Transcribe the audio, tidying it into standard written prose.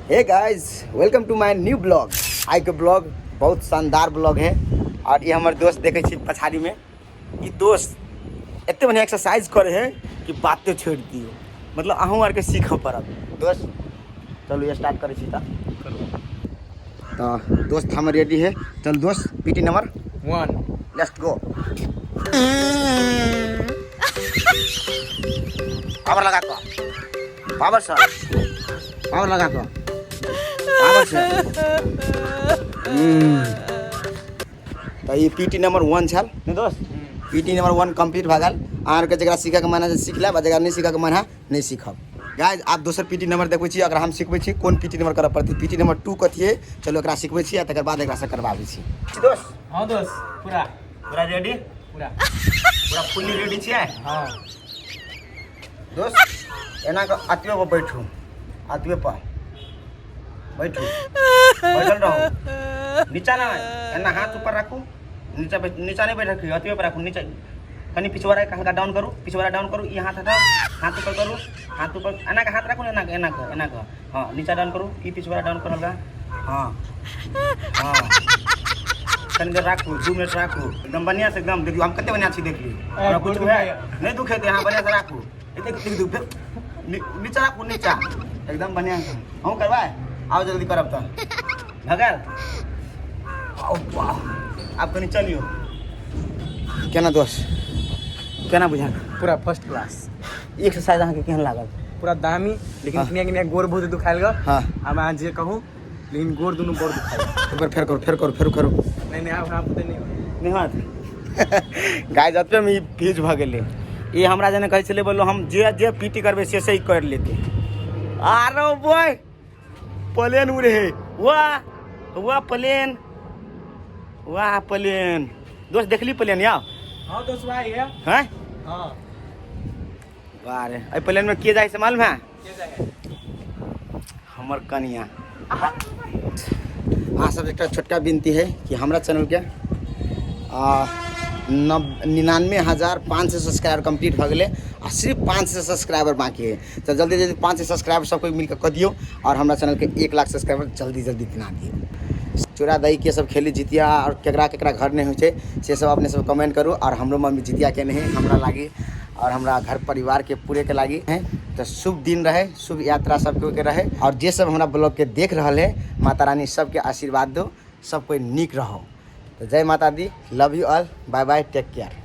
Hey guys, welcome to my new blog. आई के blog बहुत शानदार ब्लॉग है और ये हमारे दोस्त देखे छी पछाड़ी में। ये दोस्त इतने बढ़िया एक्सरसाइज करे है कि बातें छोड़ दियो, मतलब अहूँ आर के सीख पड़ब। दोस्त चलो ये स्टार्ट करे छी तो दोस्त हमारे रेडी है। चल दोस्त, PT number 1 let's go. Power लगा को, पावर सर, पावर लगा को, पावर सर। तो ये पीटी नंबर 1 छल ने दोस्त। पीटी नंबर 1 कंप्लीट भ गल। आर के जगह सीखे के मन है सीख लेब, जगह नहीं सीखे के मन है नहीं सीखब। गाइस आप दोसर पीटी नंबर देखबै छी, अगर हम सिखबै छी कोन पीटी नंबर करऽ पड़तै। पीटी नंबर 2 कथी है, चलो एकरा सिखबै छी आ तकर बाद एकरा से करबाबै छी। दोस्त हाँ दोस्त पूरा पूरा रेडी, पूरा पूरा फुल्ली रेडी छियै। हाँ दोस्त एना के अतबे पर बैठू, अतबे पर बैठू, बैठल रहो। नीचा ना, एना हाथ ऊपर रखू, नीचा नीचा नहीं बैठ रखिए, अतबे पर रखू। नीचा कनी पिछवाड़ा हल्का डाउन करू, पिछवाड़ा डाउन करू। ये हाथ हटाओ, हाथ ऊपर करू, हाथ ऊपर एना के हाथ रखू, एना के एना के एना के। हाँ नीचा डाउन करू, ये पिछवाड़ा डाउन करू हल्का। हाँ हाँ कनी देर राखू, 2 मिनट राखू एकदम बढ़िया से। एकदम देखियो हम कते बढ़िया छी, देखिए कुछ है नहीं दुखे थे। हाँ बढ़िया से राखू, देख नीचा राखू, नीचा एकदम बढ़िया से। हम करवाए आओ जल्दी करब तो भगल। आप कनी चलियो। केना दोस्त, केना बुझा? पूरा फर्स्ट क्लास एक्सरसाइज अहाँ के केहन लागल? पूरा दामी, लेकिन हाँ। किनिया गोर बहुत दुखाइल ग। हाँ अब अहाँ जे कहूँ, लेकिन गोर दुनू बड़ दुखाइल। एक बार फेर करो, फेर करो, फेर करो। नहीं आप यहाँ पता नहीं बात गाइस अतबे में फ्यूज भ गेलै। ये हमरा जने कहै छलै बोलो हम जे जे पीटी करबे से ही कर लेते। आरो बॉय प्लेन उड़े है, वाह वाह प्लेन, वाह प्लेन। दोस्त देखली प्लेन या? हाँ दोस्त भाई है। हैं हाँ वाह रे, ए प्लेन में के जाय से मालूम है? के जाए हमर कनिया। हाँ सब एक छोटका विनती है कि हमारा चैनल के 99,500 सब्सक्राइबर कंप्लीट हो गए और सिर्फ 500 सब्सक्राइबर बाकी है। तो जल्दी जल्दी 500 सब्सक्राइबर सबको मिलकर कर दियो और हमारा चैनल के 1 लाख सब्सक्राइबर जल्दी जल्दी बना दिए। चूड़ा दही के सब खेली जितिया और केकरा केकरा घर नहीं हो से सब अपने सब कमेंट करूँ। और हमरो मम्मी जितिया के नहीं हमरा लागी और हमरा घर परिवार के पूरे के लागी हैं। तो शुभ दिन रहे, शुभ यात्रा सबके के रहे। और जे सब हमारा ब्लॉग के देख रहा है, माता रानी सबके आशीर्वाद दो, सब कोई निक रहो। तो जय माता दी, love you all, bye bye, take care.